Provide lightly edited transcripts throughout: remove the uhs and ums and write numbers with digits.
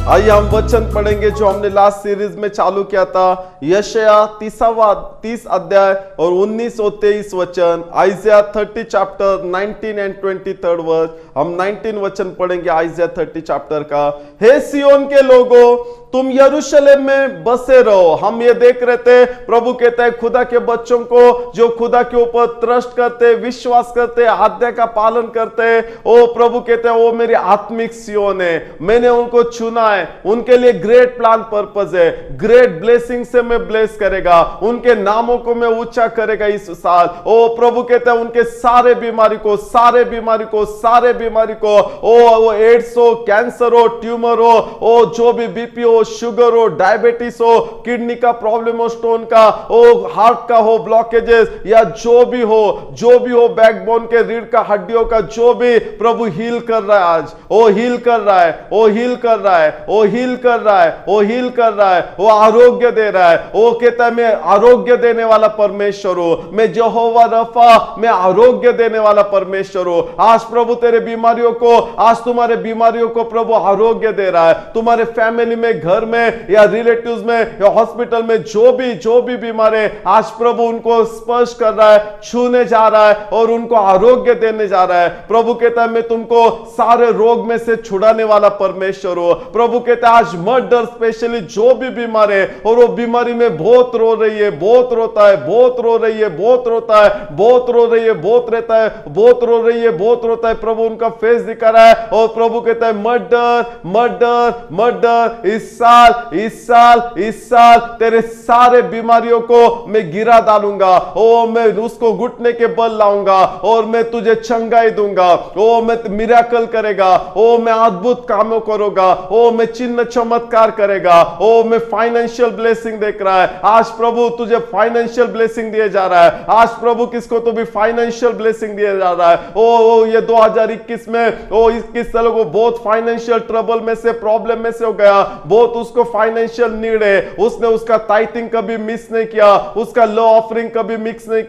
आइए हम वचन पढ़ेंगे जो हमने लास्ट सीरीज में चालू किया था। यशायाह 30 अध्याय और 19 और 23 वचन। आइज़िया 30 चैप्टर 19 एंड 23 वर्स। हम 19 वचन पढ़ेंगे आइज़िया 30 चैप्टर का। हे सियोन के लोगों, तुम यरूशलेम में बसे रहो। हम ये देख रहे थे, प्रभु कहता है खुदा के बच्चों को जो खुदा के ऊपर ट्रस्ट करते, विश्वास करते, आज्ञा का पालन करते, ओ प्रभु कहते हैं वो मेरी आत्मिक सियोन है, मैंने उनको चुना है, उनके लिए ग्रेट प्लान पर्पस है, ग्रेट ब्लेसिंग से मैं ब्लेस करेगा, उनके नामों को मैं ऊंचा करेगा इस साल। ओ प्रभु कहते हैं उनके सारे बीमारी को वो एड्स हो, कैंसर हो, ट्यूमर हो, ओ जो भी बीपी हो, शुगर हो, डायबिटीज हो, किडनी का प्रॉब्लम हो, स्टोन का, ओ हार्ट का हो, ब्लॉकेजेस या जो भी हो, बैकबोन के रीढ़ का, हड्डियों का, जो भी प्रभु हील कर रहा है आज। ओ हील कर रहा है, ओ हील कर रहा है, ओ हील कर रहा है, ओ हील कर रहा है, वो आरोग्य दे रहा है। वो कहता है मैं आरोग्य देने वाला परमेश्वर हूं, मैं यहोवा रफा, मैं आरोग्य देने वाला परमेश्वर हूं। आज प्रभु तेरे बीमारियों को, आज तुम्हारे बीमारियों को प्रभु आरोग्य दे रहा है। तुम्हारे फैमिली में, घर में या रिलेटिव्स में या हॉस्पिटल में जो भी बीमार है, आज प्रभु उनको स्पर्श कर रहा है, छूने जा रहा है और उनको आरोग्य देने जा रहा है। प्रभु कहता है मैं तुमको सारे रोग में से छुड़ाने वाला परमेश्वर हूं। प्रभु कहता है आज मर्डर स्पेशली जो भी बीमार है और वो बीमारी में बहुत रो रही है, बहुत रोता है, बहुत रो रही है, बहुत रोता है, बहुत रो रही है, बहुत रहता है, बहुत रो रही है, बहुत रोता है, प्रभु उनका फेस दिखा रहा है और प्रभु कहता है मर्डर इस साल तेरे सारे बीमारियों को मैं गिरा डालूंगा। ओ मैं उसको घुटने के बल लाऊंगा और मैं तुझे चंगाई दूंगा। ओ मैं मिरेकल करेगा, ओ मैं अद्भुत कामों करूंगा, ओ मैं चिन्ह चमत्कार करेगा, ओ मैं फाइनेंशियल ब्लेसिंग देख रहा है। आज प्रभु तुझे फाइनेंशियल ब्लेसिंग दिए जा रहा है। आज प्रभु किसको तो भी फाइनेंशियल ब्लेसिंग दिया जा रहा है। ओ ये 2021 में 21 सालों को बहुत फाइनेंशियल ट्रबल में से, प्रॉब्लम में से हो गया, बहुत उसको फाइनेंशियल नीड है। उसने उसका टाइथिंग कभी मिस नहीं किया, उसका लो ऑफरिंग कभी मिस नहीं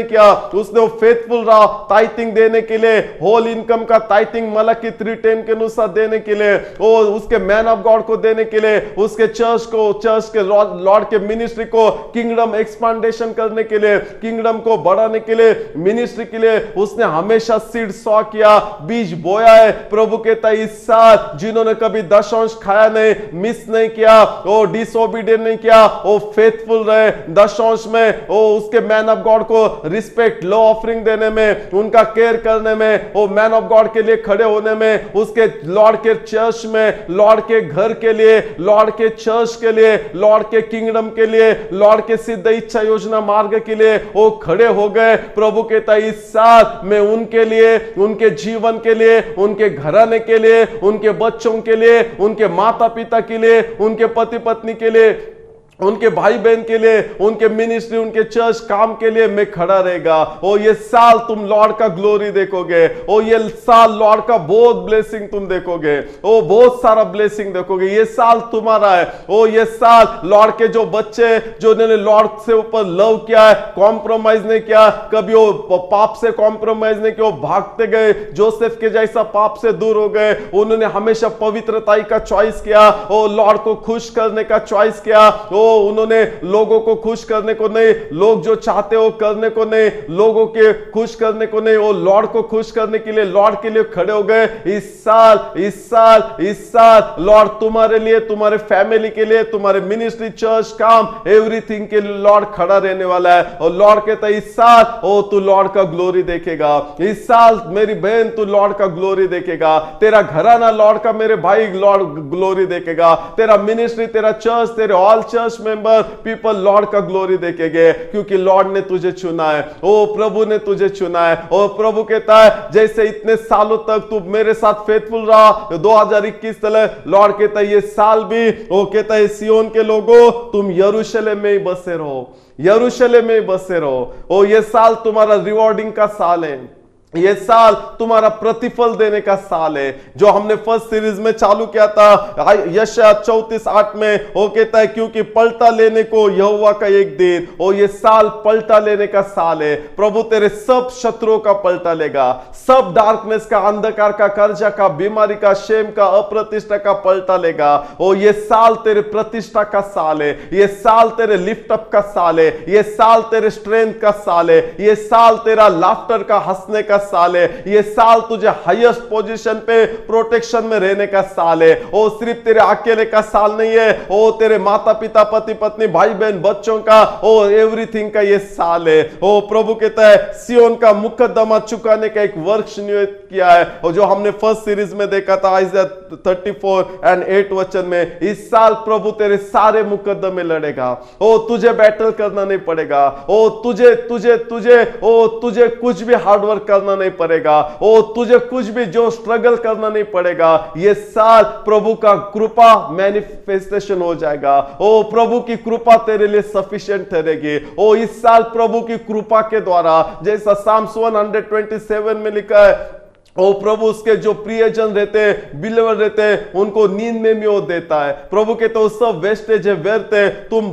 किया। उसने वो फेथफुल रहा टाइथिंग देने के लिए, होल इनकम का टाइथिंग मलाकी 3:10 के अनुसार देने के लिए, वो उसके मैन ऑफ गॉड को देने के लिए, उसके चर्च के लॉर्ड के मिनिस्ट्री को किंगडम एक्सपांडेशन करने के लिए, किंगडम को बढ़ाने के लिए, मिनिस्ट्री के लिए उसने हमेशा सीड सॉ किया, बीज बोया है। प्रभु कहता है इस साल जिन्होंने कभी दशांश खाया नहीं, मिस नहीं किया, वो डिसोबीडियंट नहीं किया, वो फेथफुल रहे दशांश में, वो उसके मैन ऑफ गॉड को रिस्पेक्ट, लो ऑफरिंग देने में, उनका केयर करने में, वो मैन ऑफ गॉड के लिए खड़े होने में, उसके लॉर्ड के चर्च में, लॉर्ड के घर के लिए, लॉर्ड के चर्च के लिए, लॉर्ड के किंगडम के लिए, लॉर्ड के सिद्ध इच्छा योजना मार्ग के लिए वो खड़े हो गए। प्रभु कहता है इस साल मैं उनके लिए, उनके जीवन के लिए, उनके घराने के लिए, उनके बच्चों के लिए, उनके माता पिता के लिए, उनके पति पत्नी के लिए, उनके भाई बहन के लिए, उनके मिनिस्ट्री, उनके चर्च काम के लिए मैं खड़ा रहेगा। ओ ये साल तुम लॉर्ड का ग्लोरी देखोगे। ओ ये साल लॉर्ड का बहुत ब्लेसिंग तुम देखोगे। ओ बहुत सारा ब्लेसिंग देखोगे। ये साल तुम्हारा है। ओ ये साल लॉर्ड के जो बच्चे जो उन्होंने लॉर्ड से ऊपर लव किया है, कॉम्प्रोमाइज नहीं किया, कभी वो पाप से कॉम्प्रोमाइज नहीं किया, वो भागते गए, जोसेफ के जैसा पाप से दूर हो गए। उन्होंने हमेशा पवित्रता का चॉइस किया, ओ लॉर्ड को खुश करने का चॉइस किया। उन्होंने लोगों को खुश करने को नहीं, लोग जो चाहते हो करने को नहीं, लोगों के खुश करने को नहीं, वो लॉर्ड को खुश करने के लिए, लॉर्ड के लिए खड़े हो गए। इस साल लॉर्ड तुम्हारे लिए, तुम्हारे फैमिली के लिए, तुम्हारे मिनिस्ट्री, चर्च, काम, एवरीथिंग के लिए लॉर्ड खड़ा रहने वाला है। और लॉर्ड कहता है इस साल तू लॉर्ड का ग्लोरी देखेगा। इस साल मेरी बहन तू लॉर्ड का ग्लोरी देखेगा। तेरा घराना लॉर्ड का, मेरे भाई लॉर्ड ग्लोरी देखेगा। तेरा मिनिस्ट्री, तेरा चर्च, तेरे all church member people Lord का ग्लोरी देखेंगे, क्योंकि लॉर्ड ने तुझे चुना है। ओ प्रभु ने तुझे चुना है। और प्रभु कहता है जैसे इतने सालों तक तू मेरे साथ फेथफुल रहा, 2021 तक लॉर्ड कहता है ये साल भी, वो कहता है सियोन के लोगों तुम यरूशलेम में ही बसे रहो, यरूशलेम में ही बसे रहो। ओ ये साल तुम्हारा रिवॉर्डिंग का साल है। ये साल तुम्हारा प्रतिफल देने का साल है। जो हमने फर्स्ट सीरीज में चालू किया था यशायाह 34:8 में, वो कहता है क्योंकि पलटा लेने को यहोवा का एक दिन, और ये साल पलटा लेने का साल है। प्रभु तेरे सब शत्रुओं का पलटा लेगा, सब डार्कनेस का, अंधकार का, कर्जा का, बीमारी का, शेम का, अप्रतिष्ठा का पलटा लेगा। और ये साल तेरे प्रतिष्ठा का साल है, ये साल तेरे लिफ्ट अप का साल है, ये साल तेरे स्ट्रेंथ का साल है, ये साल तेरा लाफ्टर का, हंसने का साल है, ये साल तुझे हाईएस्ट पोजीशन पे प्रोटेक्शन में रहने का साल है। ओ सिर्फ तेरे अकेले का साल नहीं है, ओ तेरे माता पिता, पति पत्नी, भाई बहन, बच्चों का, ओ एवरीथिंग का ये साल है। ओ प्रभु कहता है सियोन का मुकद्दमा चुकाने का एक वर्ष नियुक्त किया है। और जो हमने फर्स्ट सीरीज में देखा था आइज़ाया 34:8 वचन में, इस साल प्रभु तेरे सारे मुकद्दमे लड़ेगा। ओ तुझे बैटल करना नहीं पड़ेगा, ओ तुझे तुझे तुझे ओ तुझे कुछ भी हार्डवर्क करना नहीं पड़ेगा, ओ तुझे कुछ भी जो स्ट्रगल करना नहीं पड़ेगा। ये साल प्रभु का कृपा मैनिफेस्टेशन हो जाएगा। ओ प्रभु की कृपा तेरे लिए सफिशिएंट ठहरेगी। ओ इस साल प्रभु की कृपा के द्वारा, जैसा साम्स 127 में लिखा है, ओ प्रभु उसके जो प्रियजन रहते हैं, बिलीवर रहते हैं, उनको नींद में भी वो देता है। प्रभु के तो सब वेस्टेज है, व्यर्थ है। तुम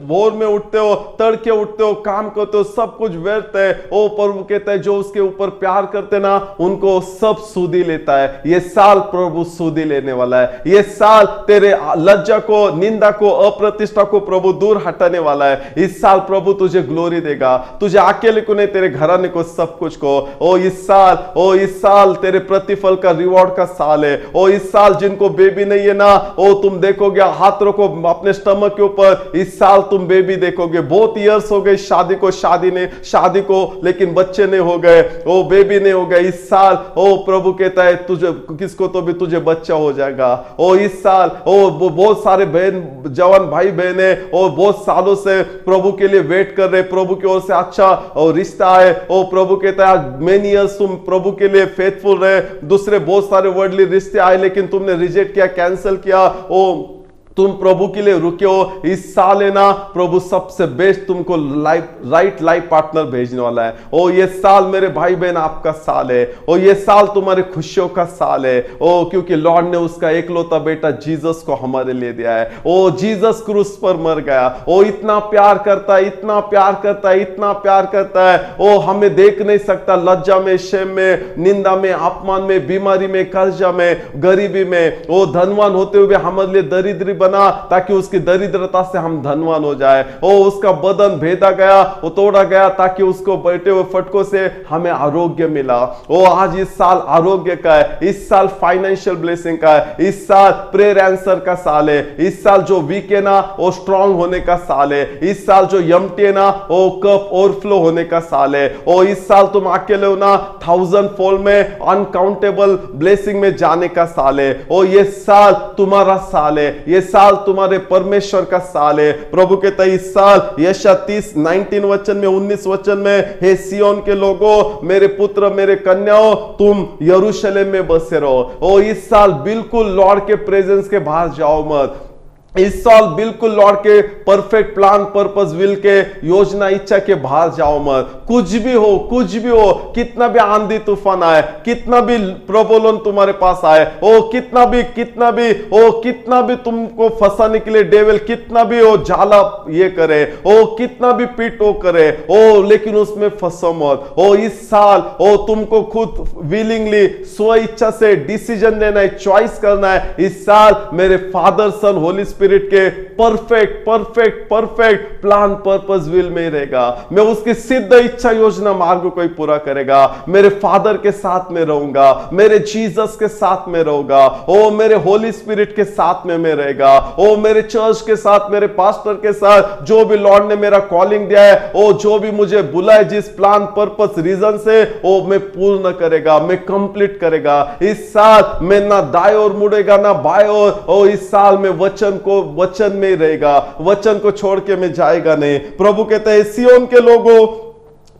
भोर में उठते हो, तड़के उठते हो, काम करते हो, सब कुछ व्यर्थ है। ओ प्रभु कहता है जो उसके ऊपर प्यार करते ना, उनको सब सूदी लेता है। ये साल प्रभु सूदी लेने वाला है। ये साल तेरे लज्जा को, निंदा को, अप्रतिष्ठा को प्रभु दूर हटाने वाला है। इस साल प्रभु तुझे ग्लोरी देगा, तुझे अकेले को नहीं, तेरे घराने को, सब कुछ को। ओ इस साल तेरे प्रतिफल का, रिवॉर्ड का साल है। ओ इस साल जिनको बेबी नहीं है ना, ओ तुम देखोगे, हाथ रखो अपने स्टमक के ऊपर, इस साल तुम बेबी देखोगे। बहुत ईयर्स हो गए शादी को लेकिन बच्चे नहीं हो गए, ओ बेबी नहीं हो गए। इस साल ओ प्रभु कहता है तुझे, किसको तो भी तुझे बच्चा हो जाएगा। ओ इस साल ओ बहुत सारे बहन, जवान भाई बहन है, और बहुत सालों से प्रभु के लिए वेट कर रहे, प्रभु की ओर से अच्छा और रिश्ता है। ओ प्रभु कहता है मेनी ईयर्स तुम प्रभु के लिए फेथफुल रहे, दूसरे बहुत सारे वर्ल्डली रिश्ते आए लेकिन तुमने रिजेक्ट किया, कैंसिल किया। ओ तुम प्रभु के लिए रुके हो। इस साल है ना, प्रभु सबसे बेस्ट तुमको राइट लाइफ पार्टनर भेजने वाला है। ओ ये साल मेरे भाई बहन आपका साल है। ओ ये साल तुम्हारे खुशियों का साल है। ओ क्योंकि लॉर्ड ने उसका एकलौता बेटा जीसस को हमारे लिए दिया है। ओ जीसस क्रूस पर मर गया। ओ इतना प्यार करता है, इतना प्यार करता है, इतना प्यार करता है। ओ हमें देख नहीं सकता, लज्जा में, शेम में, निंदा में, अपमान में, बीमारी में, कर्जा में, गरीबी में। ओ धनवान होते हुए हमारे लिए दरिद्री बना, ताकि उसकी दरिद्रता से हम धनवान हो जाए। ओ उसका बदन भेदा गया, वो तोड़ा गया, ताकि उसको बैठे हुए फटकों से हमें आरोग्य मिला। ओ आज इस साल आरोग्य का है, इस साल फाइनेंशियल ब्लेसिंग का है, इस साल प्रेयर आंसर का साल है, इस साल जो वीक है ना वो स्ट्रांग होने का साल है, इस साल जो यम्टी है ना वो कप ओवरफ्लो होने का साल है। ओ इस साल तुम अकेले हो ना, 1000 फोल्ड में अनकाउंटेबल ब्लेसिंग में जाने का साल है। ओ ये साल तुम्हारा साल है, ये साल तुम्हारे परमेश्वर का साल है। प्रभु कहता है इस साल, यशायाह 30:19 वचन में, 19 वचन में, हे सियोन के लोगों, मेरे पुत्र, मेरे कन्याओं, तुम यरूशलेम में बसे रहो। ओ इस साल बिल्कुल लॉर्ड के प्रेजेंस के बाहर जाओ मत। इस साल बिल्कुल लॉर्ड के परफेक्ट प्लान, पर्पस, विल के, योजना, इच्छा के बाहर जाओ मत। कुछ भी हो, कितना भी आंधी तूफान आए, कितना भी प्रबोलन तुम्हारे पास आए, ओ कितना भी तुमको फंसाने के लिए डेविल कितना भी हो झाला ये करे, ओ कितना भी पीट वो करे, ओ लेकिन उसमें फंसो मत। ओ इस साल ओ तुमको खुद विलिंगली, स्व इच्छा से डिसीजन लेना है, चॉइस करना है। इस साल मेरे फादर, सन, होली स्पिरिट के परफेक्ट प्लान, पर्पस, विल में रहेगा। मैं उसकी सिद्ध इच्छा, योजना, मार्ग को ही पूरा करेगा। मेरे फादर के साथ में रहूंगा, मेरे जीसस के साथ में रहूंगा, ओ मेरे होली स्पिरिट के साथ में मैं रहेगा, ओ मेरे चर्च के साथ, मेरे पास्टर के साथ, जो भी लॉर्ड ने मेरा कॉलिंग दिया है, ओ जो भी मुझे बुलाए, जिस प्लान, पर्पस, रीजन से, ओ मैं पूर्ण करेगा, मैं कंप्लीट करेगा। इस साल मैं ना दाएं ओर मुड़ेगा ना बाएं ओर। ओ इस साल में वचन में रहेगा, वचन को छोड़ के मैं जाएगा नहीं। प्रभु कहते हैं सियोन के लोगों,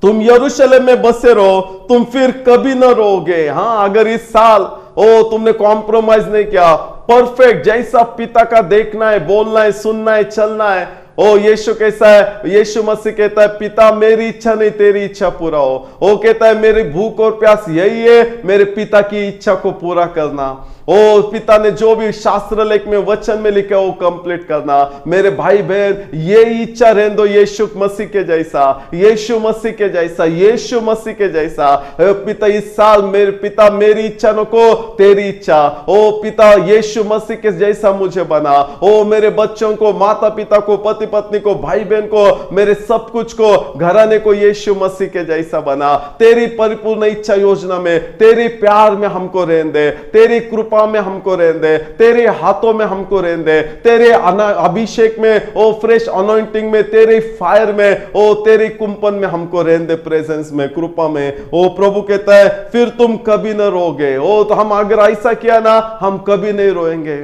तुम यरूशलेम में बसे रहो, तुम फिर कभी ना रोगे। हाँ, अगर इस साल ओ तुमने कॉम्प्रोमाइज नहीं किया, परफेक्ट जैसा पिता का देखना है, बोलना है, सुनना है, चलना है, ओ यीशु कैसा है? यीशु मसीह कहता है पिता मेरी इच्छा नहीं तेरी इच्छा पूरा हो। वो कहता है मेरी भूख और प्यास यही है, मेरे पिता की इच्छा को पूरा करना। ओ पिता ने जो भी शास्त्र लेख में वचन में लिखा वो कंप्लीट करना। मेरे भाई बहन ये इच्छा रहने दो यीशु मसीह के जैसा, यीशु मसीह के जैसा, यीशु मसीह के जैसा। पिता इस साल मेरे पिता मेरी इच्छा न को तेरी इच्छा। ओ पिता यीशु मसीह के जैसा मुझे बना। ओ मेरे बच्चों को, माता पिता को, पति पत्नी को, भाई बहन को, मेरे सब कुछ को, घराने को यीशु मसीह के जैसा बना। तेरी परिपूर्ण इच्छा योजना में, तेरी प्यार में हमको रहने दे, तेरी कृपा में हमको रहने दे, तेरे हाथों में हमको रहने दे, तेरे अभिषेक में, ओ फ्रेश अनॉइंटिंग में, तेरे फायर में, ओ तेरी कुंपन में हमको रहने दे, प्रेजेंस में, कृपा में। ओ प्रभु कहता है फिर तुम कभी न रोगे। ओ तो हम अगर ऐसा किया ना हम कभी नहीं रोएंगे,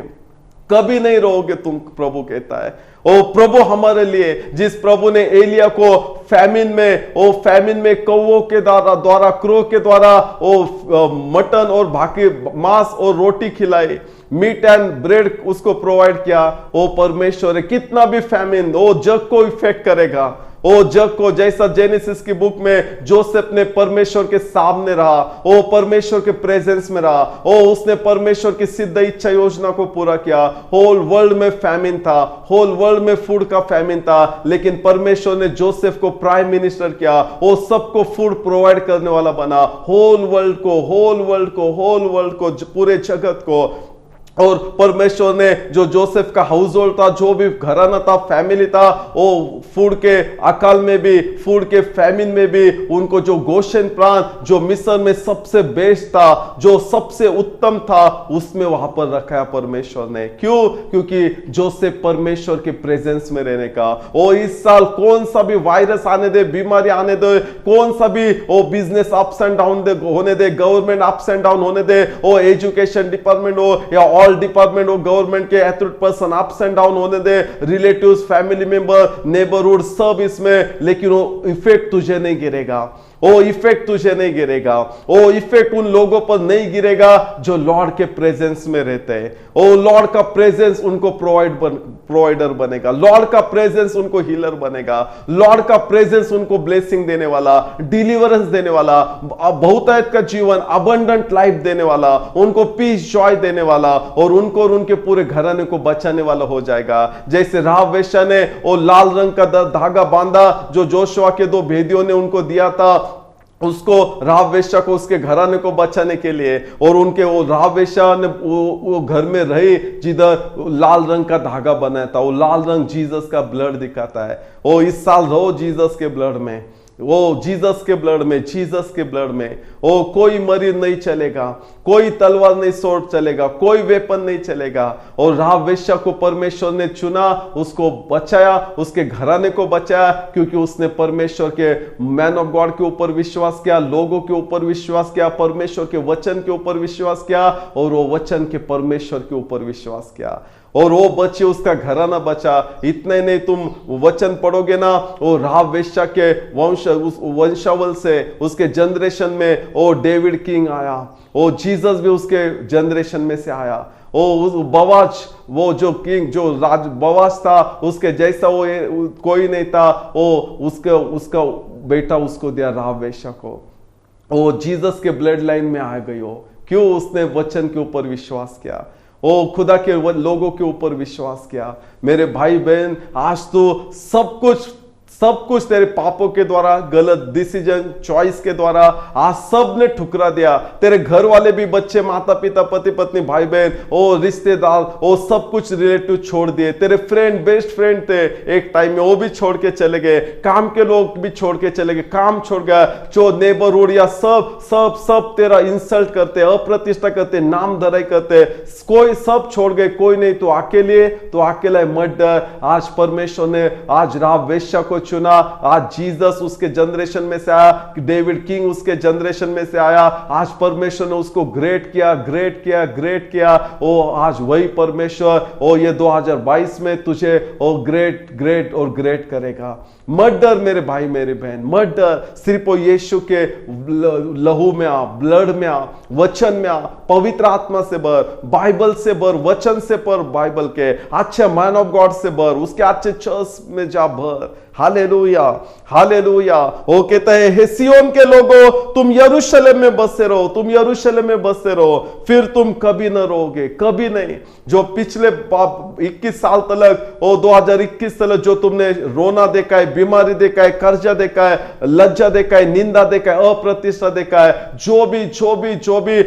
कभी नहीं रोगे तुम, प्रभु कहता है। ओ प्रभु हमारे लिए, जिस प्रभु ने एलिया को फैमिन में कौवों के द्वारा क्रो के द्वारा मटन और बाकी मांस और रोटी खिलाई, मीट एंड ब्रेड उसको प्रोवाइड किया। ओ परमेश्वर है, कितना भी फैमिन वो जग को इफेक्ट करेगा, ओ जग को, जैसा जेनेसिस की बुक में जोसेफ ने परमेश्वर के सामने रहा, ओ परमेश्वर के प्रेजेंस में रहा, ओ उसने परमेश्वर की सिद्ध इच्छा योजना को पूरा किया। होल वर्ल्ड में फैमिन था, होल वर्ल्ड में फूड का फैमिन था, लेकिन परमेश्वर ने जोसेफ को प्राइम मिनिस्टर किया, वो सबको फूड प्रोवाइड करने वाला बना। होल वर्ल्ड को, होल वर्ल्ड को, होल वर्ल्ड को, पूरे जगत को। और परमेश्वर ने जो जोसेफ का हाउस होल्ड था, जो भी घराना था, फैमिली था, वो फूड के अकाल में भी, फूड के फैमिन में भी, उनको जो गोशेन प्रांत जो मिस्र में सबसे बेस्ट था, जो सबसे उत्तम था, उसमें वहां पर रखा परमेश्वर ने। क्यों? क्योंकि जोसेफ परमेश्वर के प्रेजेंस में रहने का। ओ इस साल कौन सा भी वायरस आने दे, बीमारी आने दे, कौन सा भी ओ बिजनेस अप्स एंड डाउन होने दे, गवर्नमेंट अप्स एंड डाउन होने दे, ओ एजुकेशन डिपार्टमेंट हो या ऑल डिपार्टमेंट हो, गवर्नमेंट के authority person ups and down होने दे, रिलेटिव्स, फैमिली मेंबर, नेबरहुड सब इसमें, लेकिन वो इफेक्ट तुझे नहीं गिरेगा। ओ इफेक्ट तुझे नहीं गिरेगा, ओ इफेक्ट उन लोगों पर नहीं गिरेगा जो लॉर्ड के प्रेजेंस में रहते हैं। ओ लॉर्ड का प्रेजेंस उनको प्रोवाइडर बनेगा, लॉर्ड का प्रेजेंस उनको हीलर बनेगा, लॉर्ड का प्रेजेंस उनको ब्लेसिंग देने वाला, डिलीवरेंस देने वाला, बहुतायत का जीवन, अबंडेंट लाइफ देने वाला, उनको पीस जॉय देने वाला, और उनको और उनके पूरे घराने को बचाने वाला हो जाएगा। जैसे राहाब वेश्या ने वो लाल रंग का धागा बांधा जो जोशुआ के 2 भेदियों ने उनको दिया था, उसको राहाब वेश्या को उसके घराने को बचाने के लिए, और उनके वो राहाब वेश्या ने वो घर में रही जिधर लाल रंग का धागा बनाया था। वो लाल रंग जीसस का ब्लड दिखाता है। वो इस साल रहो जीसस के ब्लड में, वो जीसस के ब्लड में, जीसस के ब्लड में। ओ कोई मरीज नहीं चलेगा, कोई तलवार नहीं सोर्ड चलेगा, कोई वेपन नहीं चलेगा। और राहाब वेश्या को परमेश्वर ने चुना, उसको बचाया, उसके घराने को बचाया, क्योंकि उसने परमेश्वर के मैन ऑफ गॉड के ऊपर विश्वास किया, लोगों के ऊपर विश्वास किया, परमेश्वर के वचन के ऊपर विश्वास किया, और वो वचन के परमेश्वर के ऊपर विश्वास किया, और वो बचे, उसका घराना बचा। इतने नहीं, तुम वचन पढ़ोगे ना, वो राहाब वेश्या के वंशावल से, उसके जनरेशन में वो डेविड किंग आया, वो जीसस भी उसके जनरेशन में से आया। वो बवाज, वो जो किंग, जो राज बवाज था, उसके जैसा वो कोई नहीं था। वो उसका बेटा उसको दिया राहाब वेश्या को। वो जीसस के ब्लड लाइन में आ गई हो। क्यों? उसने वचन के ऊपर विश्वास किया, ओ खुदा के लोगों के ऊपर विश्वास किया। मेरे भाई बहन, आज तो सब कुछ तेरे पापों के द्वारा, गलत डिसीजन, चॉइस के द्वारा आज सब ने ठुकरा दिया। तेरे घर वाले भी, बच्चे, माता पिता, पति पत्नी, भाई बहन, ओ रिश्तेदार, ओ सब कुछ रिलेटिव छोड़ दिए। तेरे फ्रेंड, बेस्ट फ्रेंड थे एक टाइम में, वो भी छोड़ के चले गए। काम के लोग भी छोड़ के चले गए, काम छोड़ गया। जो नेबरहुड या सब तेरा इंसल्ट करते, अप्रतिष्ठा करते, नाम धराई करते, कोई सब छोड़ गए, कोई नहीं। तो अकेला मत डर। आज परमेश्वर ने आज राहाब वेश्या को चुना। आज जीसस उसके जनरेशन में से आया, डेविड किंग उसके जनरेशन में से आया। आज परमेश्वर ने उसको ग्रेट किया, ग्रेट किया, ग्रेट किया। ओ आज वही परमेश्वर ओ ये 2022 में तुझे ओ ग्रेट ग्रेट और ग्रेट करेगा। मत डर मेरे भाई मेरे बहन, मत डर। सिर्फ वो यीशु के लहू में आ, ब्लड में आ, वचन में आ, पवित्र आत्मा से भर, बाइबल से भर, वचन से भर, बाइबल के अच्छे मैन ऑफ गॉड से भर, उसके अच्छे चर्च में जा भर। Hallelujah, hallelujah. वो कहता है हे सिय्योन के लोगों, तुम यरूशलेम में बसे रहो, तुम यरूशलेम में बसे रहो, फिर तुम कभी न रोगे, कभी नहीं। जो पिछले 21 साल तक, ओ 2021 तक जो तुमने रोना देखा है, बीमारी देखा है, कर्जा देखा है, लज्जा देखा है, निंदा देखा है, अप्रतिष्ठा देखा है, जो भी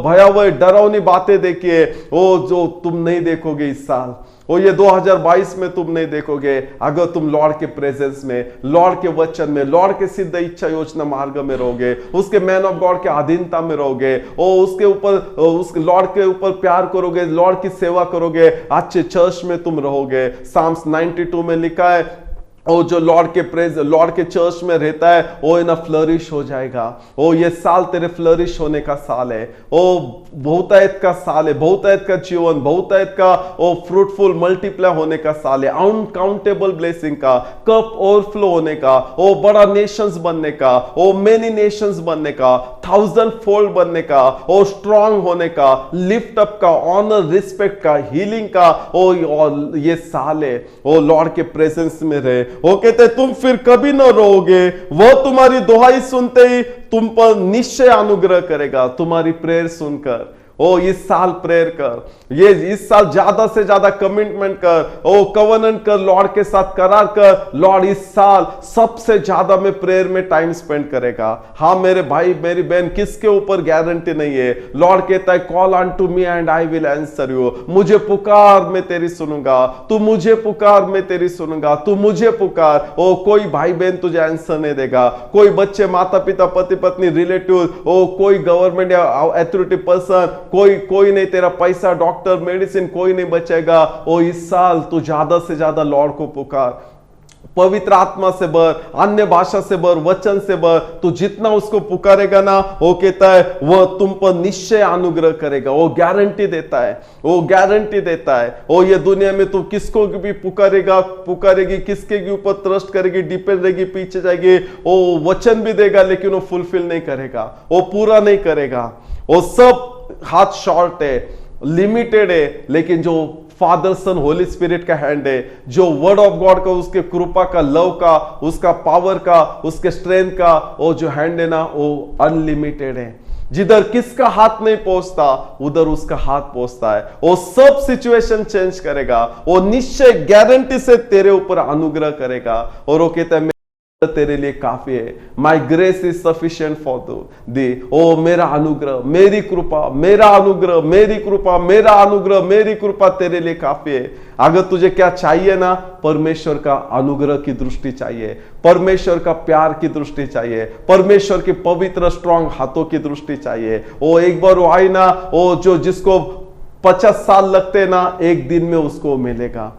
भयावह डरावनी बातें देखी है, वो जो तुम नहीं देखोगे इस साल, वो ये 2022 में तुम नहीं देखोगे अगर तुम लॉर्ड के प्रेजेंस में, लॉर्ड के वचन में, लॉर्ड के सिद्ध इच्छा योजना मार्ग में रहोगे, उसके मैन ऑफ गॉड के अधीनता में रहोगे, और उसके ऊपर उस लॉर्ड के ऊपर प्यार करोगे, लॉर्ड की सेवा करोगे, अच्छे चर्च में तुम रहोगे। साम्स 92 में लिखा है ओ जो लॉर्ड के चर्च में रहता है वो ना फ्लरिश हो जाएगा। ओ ये साल तेरे फ्लरिश होने का साल है। ओ बहुतायत का साल है, बहुतायत का जीवन, बहुतायत का ओ फ्रूटफुल मल्टीप्लाई होने का साल है, अनकाउंटेबल ब्लेसिंग का, कप ओवरफ्लो होने का, ओ बड़ा नेशंस बनने का, ओ मेनी नेशंस बनने का, 1000 फोल्ड बनने का, ओ स्ट्रांग होने का, लिफ्ट अप का, ऑनर रिस्पेक्ट का, हीलिंग का, ओ ये साल है। ओ लॉर्ड के प्रेजेंस में रहे। वो कहते तुम फिर कभी न रोओगे, वह तुम्हारी दुहाई सुनते ही तुम पर निश्चय अनुग्रह करेगा। तुम्हारी प्रेयर सुनकर ओ इस साल प्रेयर कर, ये इस साल ज्यादा से ज्यादा कमिटमेंट कर, ओ कवनेंट कर, लॉर्ड के साथ करार कर, लॉर्ड इस साल सबसे ज्यादा मैं प्रेयर में टाइम स्पेंड करेगा। हाँ मेरे भाई मेरी बहन, किसके ऊपर गारंटी नहीं है। लॉर्ड कहता है call on to me and I will answer you. मुझे पुकार मैं तेरी सुनूंगा, तू मुझे पुकार मैं तेरी सुनूंगा, तू मुझे पुकार। ओ कोई भाई बहन तुझे आंसर नहीं देगा, कोई बच्चे, माता पिता, पति पत्नी, रिलेटिव, ओ कोई गवर्नमेंट या अथॉरिटी पर्सन, कोई नहीं, तेरा पैसा, डॉक्टर, मेडिसिन कोई नहीं बचेगा। ओ इस साल तू ज्यादा से ज्यादा लॉर्ड को पुकार, पवित्र आत्मा से भर, अन्य भाषा से भर, वचन से भर। तू जितना उसको पुकारेगा ना, वो कहता है वह तुम पर निश्चय अनुग्रह करेगा। वो गारंटी देता है, वो गारंटी देता है। ओ ये दुनिया में तू किसको भी पुकारेगी, किसके के ऊपर ट्रस्ट करेगी, डिपेंड रहेगी, पीछे जाएगी, वो वचन भी देगा लेकिन वो फुलफिल नहीं करेगा, वो पूरा नहीं करेगा। वो सब हाथ शॉर्ट है, लिमिटेड है, लेकिन जो फादर सन होली स्पिरिट का हैंड है, जो वर्ड ऑफ गॉड का, उसके कृपा का, लव का, उसका पावर का, उसके स्ट्रेंथ का वो जो हैंड है ना, वो अनलिमिटेड है। जिधर किसका हाथ नहीं पहुंचता उधर उसका हाथ पहुंचता है। वो सब सिचुएशन चेंज करेगा, वो निश्चय गारंटी से तेरे ऊपर अनुग्रह करेगा। और वो कहता है तेरे लिए काफी है, my grace is sufficient for thee. ओ मेरा अनुग्रह, मेरी कृपा, मेरा अनुग्रह, मेरी कृपा, मेरा अनुग्रह, मेरी कृपा तेरे लिए काफी है। अगर तुझे क्या चाहिए ना, परमेश्वर का अनुग्रह की दृष्टि चाहिए, परमेश्वर का प्यार की दृष्टि चाहिए, परमेश्वर के पवित्र स्ट्रांग हाथों की दृष्टि चाहिए। ओ एक बार वो आई ना, ओ जो जिसको 50 साल लगते ना, एक दिन में उसको मिलेगा।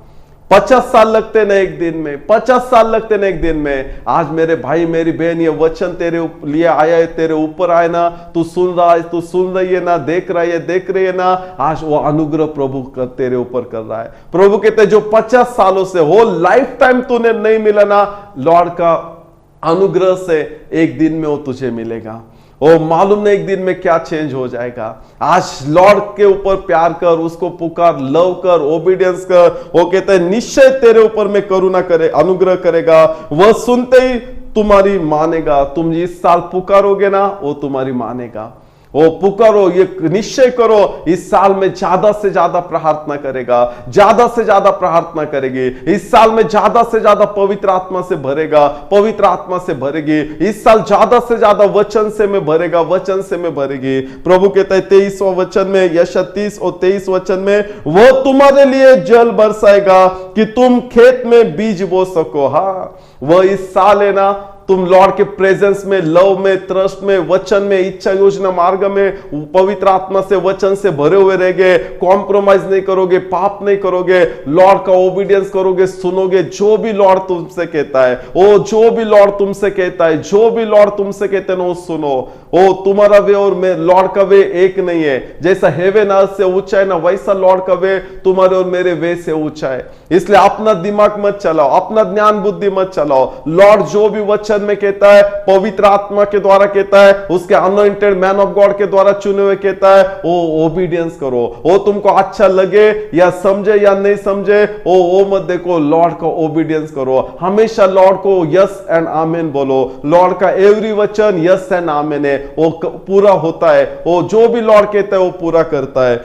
50 साल लगते ना एक दिन में, 50 साल लगते ना एक दिन में। आज मेरे भाई मेरी बहन, ये वचन तेरे लिए आया है, तेरे ऊपर आए ना, तू सुन रहा है, तू सुन रही है ना, देख रही है ना, आज वो अनुग्रह प्रभु तेरे ऊपर कर रहा है। प्रभु कहते जो 50 सालों से हो लाइफ टाइम तूने नहीं मिला ना, लॉर्ड का अनुग्रह से एक दिन में वो तुझे मिलेगा। ओ मालूम नहीं एक दिन में क्या चेंज हो जाएगा। आज लॉर्ड के ऊपर प्यार कर, उसको पुकार, लव कर, ओबीडियंस कर। वो कहते हैं निश्चय तेरे ऊपर में करुणा करे, अनुग्रह करेगा, वह सुनते ही तुम्हारी मानेगा। तुम इस साल पुकारोगे ना, वो तुम्हारी मानेगा। ओ पुकारो, ये निश्चय करो, इस साल में ज्यादा से ज्यादा प्रार्थना करेगा, ज्यादा से ज्यादा प्रार्थना करेगी। इस साल में ज्यादा से ज्यादा पवित्र आत्मा से भरेगा, पवित्र आत्मा से भरेगी। इस साल ज्यादा से ज्यादा वचन से मैं भरेगा, वचन से मैं भरेगी। प्रभु कहता है 23वां वचन में, यशायाह 30 और 23 वचन में, वह तुम्हारे लिए जल बरसाएगा कि तुम खेत में बीज बो सको। हाँ वह इस साल है ना, तुम लॉर्ड के प्रेजेंस में, लव में, ट्रस्ट में, वचन में, इच्छा योजना मार्ग में पवित्र आत्मा से, वचन से भरे हुए रहेंगे, कॉम्प्रोमाइज नहीं करोगे, पाप नहीं करोगे, लॉर्ड का ओबीडियंस करोगे, सुनोगे जो भी लॉर्ड तुमसे कहता है, ओ जो भी लॉर्ड तुमसे कहता है, जो भी लॉर्ड तुमसे कहते हैं वो सुनो। ओ तुम्हारा वे और मैं लॉर्ड का वे एक नहीं है। जैसा हेवन अर्थ से ऊंचा है ना, वैसा लॉर्ड का वे तुम्हारे और मेरे वे से ऊंचा है। इसलिए अपना दिमाग मत चलाओ, अपना ज्ञान बुद्धि मत चलाओ। लॉर्ड जो भी वचन में कहता है, पवित्र आत्मा के द्वारा कहता है, उसके अनॉइंटेड मैन ऑफ गॉड के द्वारा चुने हुए कहता है, ओ ओबीडियंस करो। वो तुमको अच्छा लगे या समझे या नहीं समझे, ओ मत देखो, लॉर्ड का ओबीडियंस करो। हमेशा लॉर्ड को यस एंड आमेन बोलो। लॉर्ड का एवरी वचन यस एंड आमेन है, वो पूरा होता है। वो जो भी लॉर्ड कहता है वो पूरा करता है।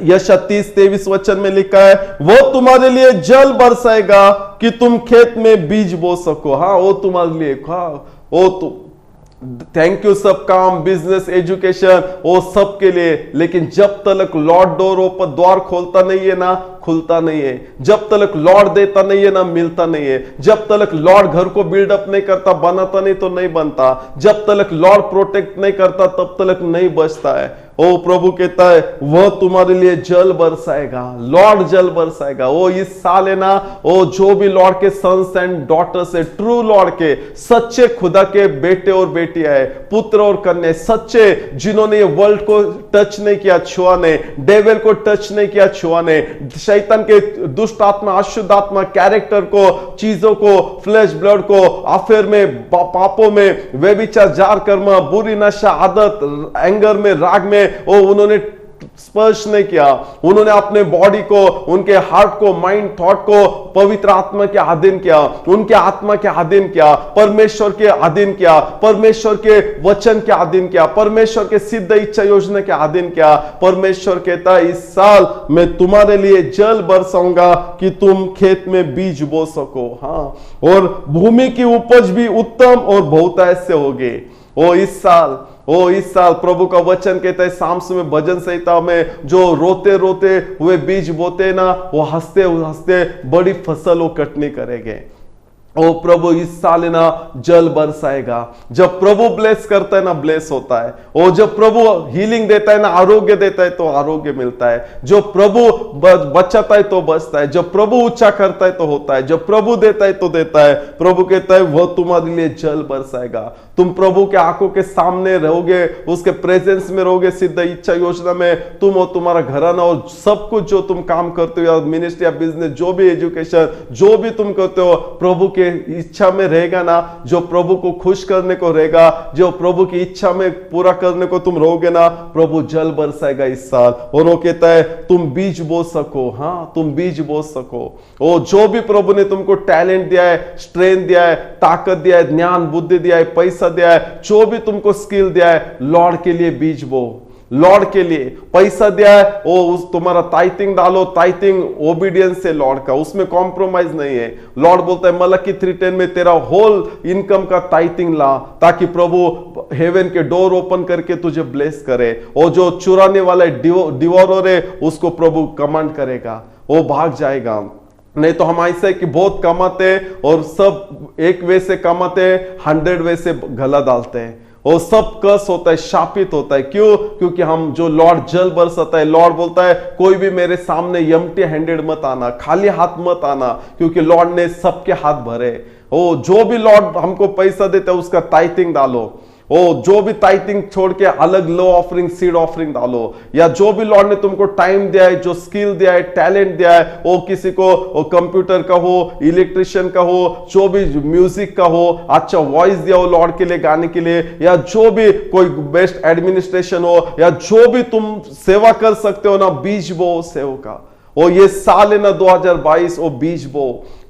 यशायाह 30:23 वचन में लिखा है, वो तुम्हारे लिए जल बरसाएगा कि तुम खेत में बीज बो सको। हाँ, वो तुम्हारे लिए, हाँ वो तुम, थैंक यू सब काम, बिजनेस, एजुकेशन, वो सब के लिए। लेकिन जब तक लॉर्ड डोर ओपन, द्वार खोलता नहीं है ना, खुलता नहीं है। जब तक लॉर्ड देता नहीं है ना, मिलता नहीं है। जब तक लॉर्ड घर को बिल्डअप नहीं करता, बनाता नहीं तो नहीं बनता। जब तक लॉर्ड प्रोटेक्ट नहीं करता, तब तक नहीं बचता है। ओ प्रभु कहता है, वह तुम्हारे लिए जल बरसाएगा, लॉर्ड जल बरसाएगा। वो इस साल है ना, वो जो भी लॉर्ड के सन्स एंड डॉटर्स है, ट्रू लॉर्ड के, सच्चे खुदा के बेटे और बेटियां है, पुत्र और कन्या, सच्चे, जिन्होंने ये वर्ल्ड को टच नहीं किया, छुआ ने, डेविल को टच नहीं किया, छुआ ने, शैतान के दुष्ट आत्मा, अशुद्ध आत्मा, कैरेक्टर को, चीजों को, फ्लैश ब्लड को, अफेयर में, पापों में, व्यभिचार, जार कर्म, बुरी नशा, आदत, एंगर में, राग में, वो उन्होंने स्पर्श नहीं किया। उन्होंने अपने बॉडी को, उनके हार्ट को, माइंड, थॉट को पवित्र आत्मा के अधीन किया, उनके आत्मा के अधीन किया, परमेश्वर के अधीन किया, परमेश्वर के वचन के अधीन किया, परमेश्वर के सिद्ध इच्छा योजना के अधीन किया। परमेश्वर कहता है, इस साल मैं तुम्हारे लिए जल बरसाऊंगा कि तुम खेत में बीज बो सको। हाँ, और भूमि की उपज भी उत्तम और बहुतायत से होगी। इस साल प्रभु का वचन कहता है, साम्स में, भजन संहिता में, जो रोते रोते हुए बीज बोते ना, वो हंसते हंसते बड़ी फसल वो कटनी करेंगे। ओ प्रभु इस साल ना जल बरसाएगा। जब प्रभु ब्लेस करता है ना, ब्लेस होता है। और जब प्रभु हीलिंग देता है ना, आरोग्य देता है तो आरोग्य मिलता है। जो प्रभु बचाता है तो बचता है। जब प्रभु ऊंचा करता है तो होता है। जब प्रभु देता है तो देता है। प्रभु कहता है, वह तुम्हारे लिए जल बरसाएगा। तुम प्रभु के आंखों के सामने रहोगे, उसके प्रेजेंस में रहोगे, सिद्ध इच्छा योजना में तुम और तुम्हारा घराना और सब कुछ जो तुम काम करते हो, या मिनिस्ट्री या बिजनेस, जो भी एजुकेशन, जो भी तुम करते हो, प्रभु के इच्छा में रहेगा ना, जो प्रभु को खुश करने को रहेगा, जो प्रभु की इच्छा में पूरा करने को तुम रहोगे ना, प्रभु जल बरसाएगा इस साल। और वो कहता है, तुम बीज बो सको। हाँ, तुम बीज बो सको। ओ जो भी प्रभु ने तुमको टैलेंट दिया है, स्ट्रेंथ दिया है, ताकत दिया है, ज्ञान बुद्धि दिया है, पैसा दिया है, जो भी तुमको स्किल दिया है, लॉर्ड के लिए बीज बो। लॉर्ड के लिए पैसा दिया है, वो उस तुम्हारा टाइथिंग डालो। टाइथिंग ओबीडियंस है लॉर्ड का, उसमें कॉम्प्रोमाइज नहीं है। लॉर्ड बोलता है मलकी 3:10 में, तेरा होल इनकम का टाइथिंग ला, ताकि प्रभु हेवन के डोर ओपन करके तुझे ब्लेस करे। और जो चुराने वाला डिवोरर है, उसको प्रभु कमांड करेगा, वो भाग जाएगा। नहीं तो हम ऐसे कि बहुत कमाते और सब एक वे से कमाते, 100 वे से गला डालते हैं, और सब कर्स होता है, शापित होता है। क्यों? क्योंकि हम जो लॉर्ड जल बरसाता है, लॉर्ड बोलता है, कोई भी मेरे सामने एम्प्टी हैंडेड मत आना, खाली हाथ मत आना, क्योंकि लॉर्ड ने सबके हाथ भरे। ओ जो भी लॉर्ड हमको पैसा देता है, उसका टाइथिंग डालो। ओ जो भी टाइथिंग छोड़ के अलग लो ऑफरिंग, सीड ऑफरिंग डालो। या जो भी लॉर्ड ने तुमको टाइम दिया है, जो स्किल दिया है, टैलेंट दिया है, वो किसी को कंप्यूटर का हो, इलेक्ट्रिशियन का हो, जो भी म्यूजिक का हो, अच्छा वॉइस दिया हो लॉर्ड के लिए गाने के लिए, या जो भी कोई बेस्ट एडमिनिस्ट्रेशन हो, या जो भी तुम सेवा कर सकते हो ना, बीज बो सेवका। और ये साल है ना 2022, वो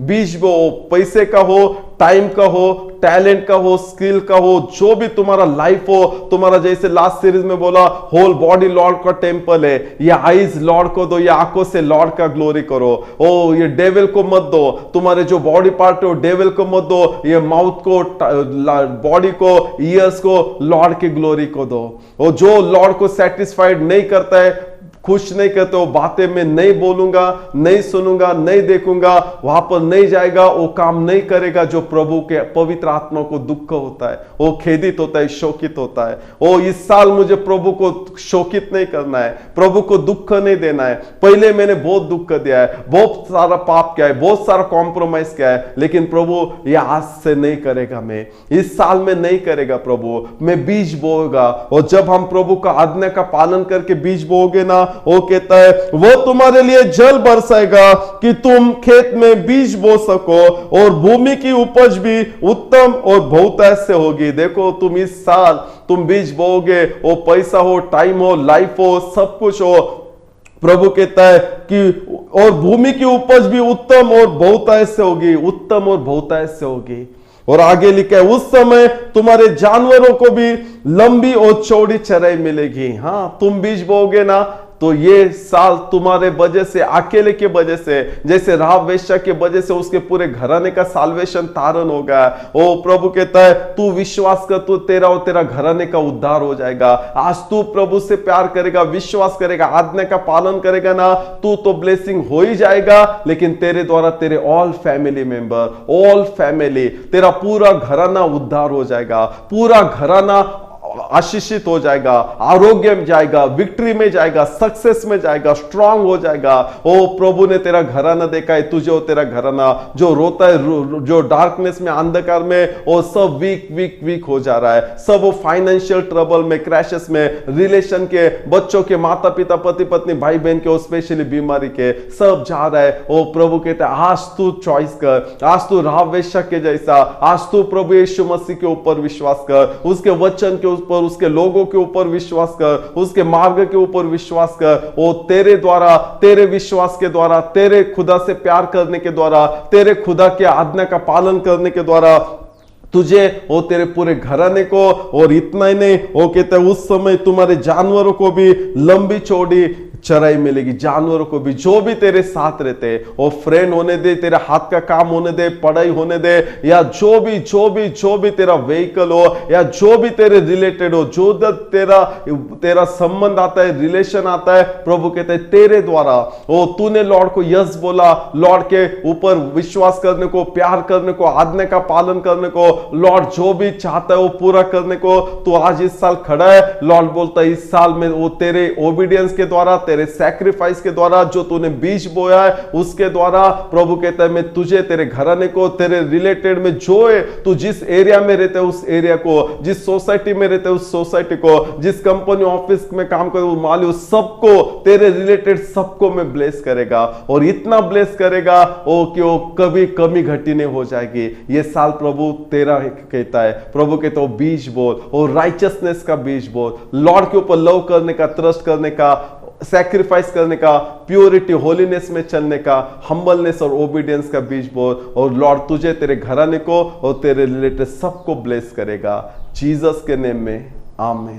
बीज बो, पैसे का हो, टाइम का हो, टैलेंट का हो, स्किल का हो, जो भी तुम्हारा लाइफ हो, तुम्हारा जैसे लास्ट सीरीज में बोला, होल बॉडी लॉर्ड का टेंपल है। ये आईज लॉर्ड को दो, ये आंखों से लॉर्ड का ग्लोरी करो। ओ ये डेविल को मत दो, तुम्हारे जो बॉडी पार्ट है डेविल को मत दो, ये माउथ को, बॉडी को, ईयर्स को लॉर्ड की ग्लोरी को दो। और जो लॉर्ड को सेटिस्फाइड नहीं करता है, खुश नहीं करते, वो बातें मैं नहीं बोलूंगा, नहीं सुनूंगा, नहीं देखूंगा, वहां पर नहीं जाएगा, वो काम नहीं करेगा जो प्रभु के पवित्र आत्मा को दुख होता है, वो खेदित होता है, शोकित होता है। ओ इस साल मुझे प्रभु को शोकित नहीं करना है, प्रभु को दुख नहीं देना है। पहले मैंने बहुत दुख दिया है, बहुत सारा पाप किया है, बहुत सारा कॉम्प्रोमाइज किया है, लेकिन प्रभु ये आज से नहीं करेगा, मैं इस साल में नहीं करेगा प्रभु, मैं बीज बोएगा। और जब हम प्रभु का आज्ञा का पालन करके बीज बोओगे ना, वो कहता है वो तुम्हारे लिए जल बरसाएगा कि तुम खेत में बीज बो सको और भूमि की उपज भी उत्तम और बहुतायत से होगी। देखो तुम इस साल तुम बीज बोओगे, वो पैसा हो, टाइम हो, लाइफ हो, सब कुछ हो, प्रभु कहता है कि और भूमि की उपज भी उत्तम और बहुतायत से होगी, उत्तम और बहुतायत से होगी। और आगे लिखा है उस समय तुम्हारे जानवरों को भी लंबी और चौड़ी चराई मिलेगी। हाँ, तुम बीज बोओगे ना, तो ये साल तुम्हारे वजह से, अकेले के वजह से, जैसे राहाब वेश्या के वजह से उसके पूरे घराने का साल्वेशन तारण हो गया। ओ प्रभु कहता है तू विश्वास कर, तू तेरा और तेरा घराने का उद्धार हो जाएगा। आज तू प्रभु से प्यार करेगा, विश्वास करेगा, आज्ञा का पालन करेगा ना, तू तो ब्लेसिंग हो ही जाएगा, लेकिन तेरे द्वारा तेरे all family member, all family, तेरा पूरा घराना उद्धार हो जाएगा, पूरा घराना आशीषित हो जाएगा, आरोग्य में जाएगा, विक्ट्री में जाएगा, सक्सेस में जाएगा, स्ट्रांग हो जाएगा। ओ प्रभु ने तेरा घराना देखा है, तुझे और तेरा घराना जो रोता है, जो डार्कनेस में, अंधकार में, वो सब वीक वीक वीक हो जा रहा है। सब वो फाइनेंशियल ट्रबल में, क्रैशेस में, रिलेशन के, बच्चों के, माता पिता, पति पत्नी, भाई बहन के, स्पेशली बीमारी के, सब जा रहा है। ओ प्रभु कहता है आज तू चॉइस कर, आज तू राहाब वेश्या के जैसा, आज तू प्रभु यीशु मसीह के ऊपर विश्वास कर, उसके वचन के ऊपर, उसके लोगों के ऊपर विश्वास कर, उसके मार्ग के ऊपर विश्वास कर। वो तेरे द्वारा, तेरे विश्वास के द्वारा, तेरे खुदा से प्यार करने के द्वारा, तेरे खुदा के आज्ञा का पालन करने के द्वारा तुझे और तेरे पूरे घराने को, और इतना ही नहीं, वो कहते हैं उस समय तुम्हारे जानवरों को भी लंबी चौड़ी चराई मिलेगी। जानवरों को भी, जो भी तेरे साथ रहते हैं, और फ्रेंड होने दे, तेरा हाथ का काम होने दे, पढ़ाई होने दे, या जो भी तेरा व्हीकल हो, या जो भी तेरे रिलेटेड हो, जो तेरा संबंध आता है, रिलेशन आता है, प्रभु कहते हैं तेरे द्वारा, वो तूने लॉर्ड को यस बोला, लॉर्ड के ऊपर विश्वास करने को, प्यार करने को, आज्ञा का पालन करने को, लॉर्ड जो भी चाहता है वो पूरा करने को, तो आज इस साल खड़ा है। लॉर्ड बोलता है इस साल में वो तेरे ओबीडियंस के द्वारा, तेरे सैक्रिफाइस के द्वारा, जो तूने बीज बोया है उसके द्वारा, प्रभु कहता है मैं तुझे, तेरे घराने को, तेरे रिलेटेड में जो है, तू जिस एरिया में रहते है उस एरिया को, जिस सोसाइटी में रहते है उस सोसाइटी को, जिस कंपनी ऑफिस में काम करे उस माली, सबको, तेरे रिलेटेड सबको मैं ब्लेस करेगा। और इतना ब्लेस करेगा वो कि वो कभी कमी घटी नहीं हो जाएगी। ये साल प्रभु तेरा कहता है, प्रभु कहता है बीज बोल, और राइचियसनेस का बीज बोल, लॉर्ड के ऊपर लव करने का, ट्रस्ट करने का, सैक्रिफाइस करने का, प्योरिटी, होलीनेस में चलने का, हम्बलनेस और ओबीडियंस का बीज बोल। और लॉर्ड तुझे, तेरे घराने को और तेरे रिलेटेड सबको ब्लेस करेगा, जीसस के नेम में, आमीन।